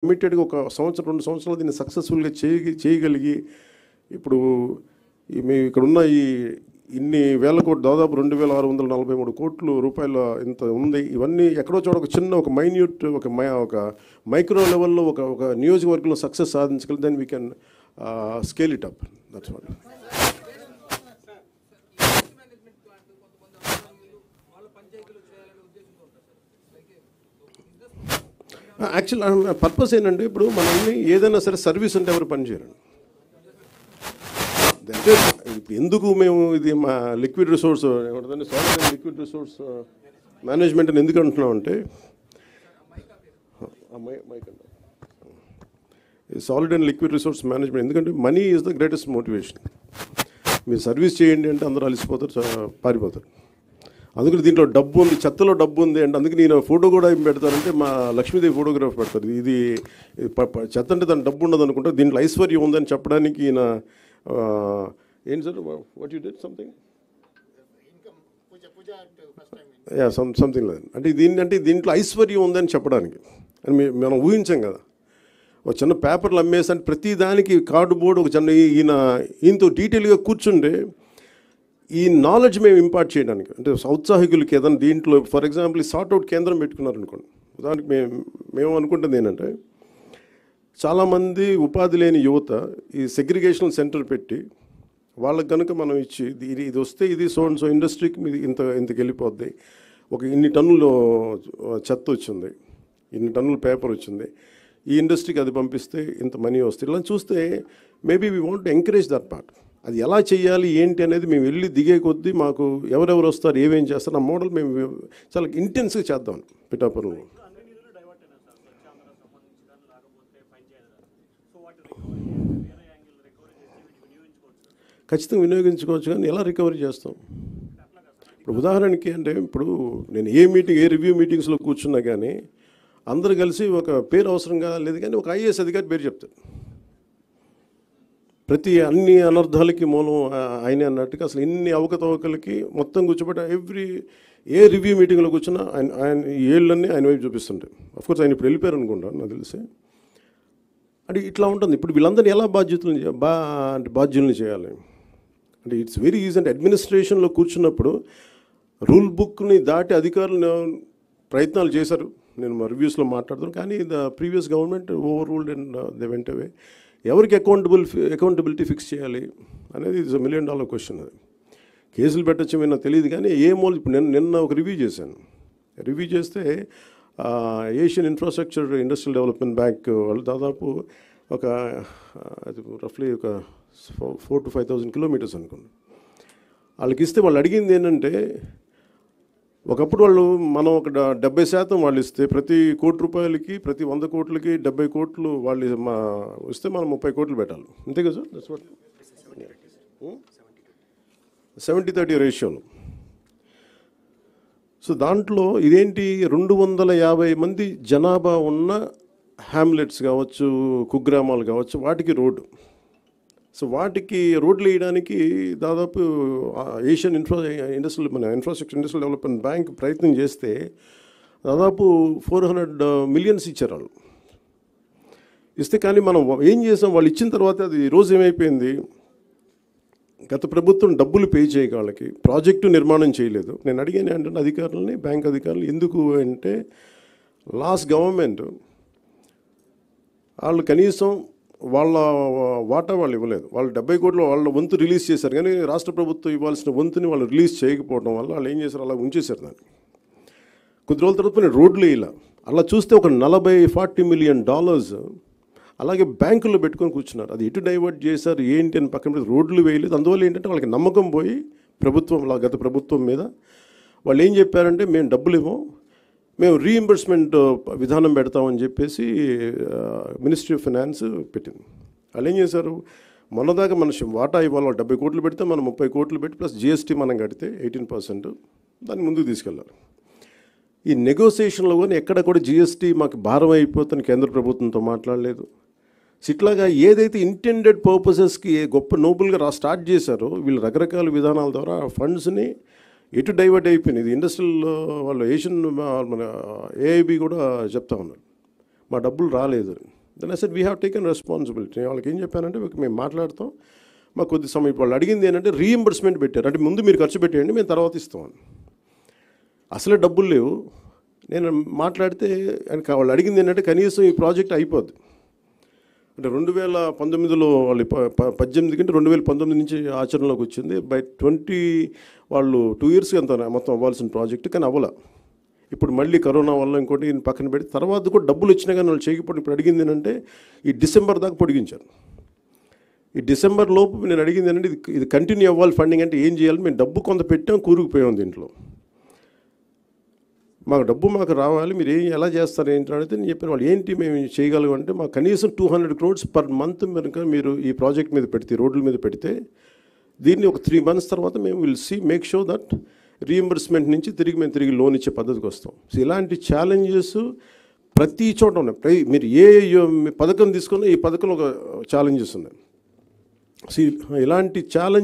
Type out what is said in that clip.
కమిటెడ్గా ఒక సంవత్సరం 2 సంవత్సరాలు దీన్ని సక్సెస్ఫుల్గా చేయగలిగి ఇప్పుడు మేము ఇక్కడ ఉన్న ఇన్ని వేల కోట్లు దాదాపు 2643 కోట్ల రూపాయల ఇంత ఉంది. ఇవన్నీ ఎక్కడో చోట ఒక చిన్న ఒక మైన్యూట్ ఒక మైక్రో లెవెల్లో ఒక నియోజకవర్గంలో సక్సెస్ సాధించగలిగి then we can scale it up. That's what. Actual purpose ఏంటంటే ఇప్పుడు మనల్ని ఏదైనా సరే సర్వీస్ అంటే ఎవరు పనిచేయరండి. అంటే ఇప్పుడు ఎందుకు మేము ఇది మా లిక్విడ్ రిసోర్స్ ఏమంటుందండి solid and liquid resource management అని ఎందుకు అంటున్నామంటే solid and liquid resource management ఎందుకంటే money is the greatest motivation. మీరు సర్వీస్ చేయండి అంటే అందరూ అలసిపోతారు, పారిపోతారు. అందుకని దీంట్లో డబ్బు ఉంది, చెత్తలో డబ్బు ఉంది అంటే అందుకే నేను ఫోటో కూడా ఏం పెడతానంటే మా లక్ష్మీదేవి ఫోటోగ్రాఫ్ పెడతారు. ఇది చెత్త అంటే దాని డబ్బు ఉండదు అనుకుంటా, దీంట్లో ఐశ్వర్యం ఉందని చెప్పడానికి ఈయన ఏంటి sir what you did something something లేదు అంటే దీంట్లో ఐశ్వర్యం ఉందని చెప్పడానికి అని మనం ఊహించాం కదా. ఒక చిన్న పేపర్లు అమ్మేసి అంటే ప్రతి దానికి కార్డుబోర్డు ఒక చిన్న ఈయనతో డీటెయిల్గా కూర్చుంటే ఈ నాలెడ్జ్ మేము ఇంపార్ట్ చేయడానికి అంటే ఔత్సాహికులకి ఏదైనా దీంట్లో ఫర్ ఎగ్జాంపుల్ సార్ట్అవుట్ కేంద్రం పెట్టుకున్నారు అనుకోండి. దానికి మేము అనుకుంటుంది ఏంటంటే చాలామంది ఉపాధి లేని యువత ఈ సెగ్రిగేషన్ సెంటర్ పెట్టి వాళ్ళకి కనుక మనం ఇచ్చి ఇది వస్తే ఇది సో ఇండస్ట్రీకి మీది ఇంతకు వెళ్ళిపోద్ది, ఒక ఇన్ని టన్నులు చెత్త వచ్చింది, ఇన్ని టన్నులు పేపర్ వచ్చింది, ఈ ఇండస్ట్రీకి అది పంపిస్తే ఇంత మనీ వస్తుంది. ఇలా చూస్తే maybe we want to encourage that part. అది ఎలా చేయాలి ఏంటి అనేది మేము వెళ్ళి దిగే కొద్దీ మాకు ఎవరెవరు వస్తారు ఏమేం చేస్తారు ఆ మోడల్ మేము చాలా ఇంటెన్స్గా చేద్దాం పిఠాపురంలో. ఖచ్చితంగా వినియోగించుకోవచ్చు, కానీ ఎలా రికవరీ చేస్తాం? ఇప్పుడు ఉదాహరణకి అంటే ఇప్పుడు నేను ఏ రివ్యూ మీటింగ్స్లో కూర్చున్నా కానీ అందరు కలిసి ఒక పేరు అవసరంగా లేదు కానీ ఒక ఐఏఎస్ అధికారి పేరు చెప్తారు. అన్ని అనర్థాలకి మూలం ఆయనే అన్నట్టుగా అసలు ఇన్ని అవకతవకలకి మొత్తం కూర్చోబెట్టి ఏ రివ్యూ మీటింగ్లో కూర్చున్నా ఆయన ఏళ్ళన్నీ ఆయన వైపు చూపిస్తుంటాయి. అఫ్కోర్స్ ఆయన ఇప్పుడు వెళ్ళిపోయారు అనుకుంటాను నాకు తెలిసి. అంటే ఇట్లా ఉంటుంది. ఇప్పుడు వీళ్ళందరినీ ఎలా బాధ్యుల్ని చేయాలి అంటే ఇట్స్ వెరీ ఈజీ. అంటే అడ్మినిస్ట్రేషన్లో కూర్చున్నప్పుడు రూల్ బుక్ని దాటి అధికారులు ప్రయత్నాలు చేశారు. నేను మా రివ్యూస్లో మాట్లాడుతాను, కానీ the previous government over ruled and they went away. ఎవరికి అకౌంటబిలిటీ ఫిక్స్ చేయాలి అనేది ఇట్స్ $1 million క్వశ్చన్. అది కేసులు పెట్టచ్చు నాకు తెలియదు, కానీ ఇప్పుడు నిన్న ఒక రివ్యూ చేశాను. రివ్యూ చేస్తే Asian infrastructure industrial development bank వాళ్ళు దాదాపు ఒక రఫ్లీ ఒక 4,000 to 5,000 kilometers అనుకోండి. వాళ్ళకి ఇస్తే వాళ్ళు అడిగింది ఏంటంటే ఒకప్పుడు మనం ఒక 70% వాళ్ళు ఇస్తే ప్రతి ₹1,00,00,000కి ప్రతి 100 కోట్లకి 70 కోట్లు వాళ్ళు ఇస్తే మనం 30 కోట్లు పెట్టాలి. అంతే కదా సార్? దట్స్ వాట్ 70-30 రేషియోలో. సో దాంట్లో ఇదేంటి 250 మంది జనాభా ఉన్న హ్యామ్లెట్స్ కావచ్చు, కుగ్రామాలు కావచ్చు, వాటికి రోడ్డు. సో వాటికి రోడ్లు వేయడానికి దాదాపు Asian infrastructure industrial development bank ప్రయత్నం చేస్తే దాదాపు 400 million ఇచ్చారు వాళ్ళు ఇస్తే. కానీ మనం ఏం చేసాం, వాళ్ళు ఇచ్చిన తర్వాత అది రోజు ఏమైపోయింది, గత ప్రభుత్వం డబ్బులు పే చేయక వాళ్ళకి ప్రాజెక్టు నిర్మాణం చేయలేదు. నేను అడిగాను ఏంటంటే అధికారులని, బ్యాంక్ అధికారులు ఎందుకు అంటే లాస్ట్ గవర్నమెంట్ వాళ్ళు కనీసం వాళ్ళ వాటా వాళ్ళు ఇవ్వలేదు. వాళ్ళు 70 కోట్లు వాళ్ళ వంతు రిలీజ్ చేశారు, కానీ రాష్ట్ర ప్రభుత్వం ఇవ్వాల్సిన వంతుని వాళ్ళు రిలీజ్ చేయకపోవడం వల్ల వాళ్ళు ఏం చేశారు, అలా ఉంచేశారు దాన్ని. కొద్ది రోజుల తర్వాత నేను రోడ్లు వేయాల అలా చూస్తే ఒక $40 million అలాగే బ్యాంకుల్లో పెట్టుకొని కూర్చున్నారు. అది ఎటు డైవర్ట్ చేశారు ఏంటి అని పక్కన రోడ్లు వేయలేదు. అందువల్ల ఏంటంటే వాళ్ళకి నమ్మకం పోయి గత ప్రభుత్వం మీద వాళ్ళు ఏం చెప్పారంటే మేము డబ్బులు ఇవ్వం, మేము రీఎంబర్స్మెంట్ విధానం పెడతామని చెప్పేసి మినిస్ట్రీ ఆఫ్ ఫైనాన్స్ పెట్టింది. వాళ్ళు ఏం చేశారు, మొన్నదాకా మన వాటా ఇవ్వాలి 70 కోట్లు పెడితే మనం 30 కోట్లు పెట్టి ప్లస్ GST మనం కడితే 18% దాన్ని ముందుకు తీసుకెళ్ళారు. ఈ నెగోసియేషన్లో కానీ ఎక్కడ కూడా GST మాకు భారం అయిపోతుంది కేంద్ర ప్రభుత్వంతో మాట్లాడలేదు. ఇట్లాగా ఏదైతే ఇంటెండెడ్ పర్పసెస్కి గొప్ప నోబుల్గా స్టార్ట్ చేశారో వీళ్ళు రకరకాల విధానాల ద్వారా ఫండ్స్ని ఎటు డైవర్ట్ అయిపోయింది. ఇది ఇండస్ట్రియల్ వాళ్ళు ఏషియన్ మన AIB కూడా చెప్తా ఉన్నారు. మా డబ్బులు రాలేదు. Then I said we have taken responsibility. నేను వాళ్ళకి ఏం చెప్పానంటే మేము మాట్లాడతాం, మాకు కొద్ది సమయం. వాళ్ళు అడిగింది ఏంటంటే రీఎంబర్స్మెంట్ పెట్టారు, అంటే ముందు మీరు ఖర్చు పెట్టేయండి, మేము తర్వాత ఇస్తామని. అసలే డబ్బులు లేవు. నేను మాట్లాడితే వాళ్ళు అడిగింది ఏంటంటే కనీసం ఈ ప్రాజెక్ట్ అయిపోద్ది అంటే 2019లో వాళ్ళు 18 కంటే 2019 నుంచి ఆచరణలోకి వచ్చింది. బై 20 వాళ్ళు 2 years అంత మొత్తం అవ్వాల్సిన ప్రాజెక్ట్, కానీ అవ్వాల. ఇప్పుడు మళ్ళీ కరోనా వల్ల ఇంకోటి పక్కన పెట్టి తర్వాత కూడా డబ్బులు వచ్చినా కానీ వాళ్ళు చేయకపోతే ఇప్పుడు అడిగింది ఏంటంటే ఈ డిసెంబర్ దాకా పొడిగించారు. ఈ డిసెంబర్ లోపు నేను అడిగింది ఏంటంటే ఇది కంటిన్యూ అవ్వాలి ఫండింగ్, అంటే ఏం చేయాలి? మేము డబ్బు కొంత పెట్టాం, కూరుకుపోయాం దీంట్లో. మాకు డబ్బు మాకు రావాలి, మీరు ఎలా చేస్తారు ఏంటి అడిగితే నేను చెప్పిన వాళ్ళు ఏంటి మేము చేయగలం అంటే మాకు కనీసం 200 crores per month కనుక మీరు ఈ ప్రాజెక్ట్ మీద పెడితే, రోడ్ల మీద పెడితే దీన్ని ఒక 3 months తర్వాత మేము will make sure that reimbursement నుంచి మేము తిరిగి లోన్ ఇచ్చే పద్ధతికి వస్తాం. సో ఇలాంటి ఛాలెంజెస్ ప్రతి చోట ఉన్నాయి. మీరు ఏ పథకం తీసుకున్నా ఈ పథకంలో ఒక ఛాలెంజెస్ ఉన్నాయి. సో ఇలాంటి ఛాలెంజ్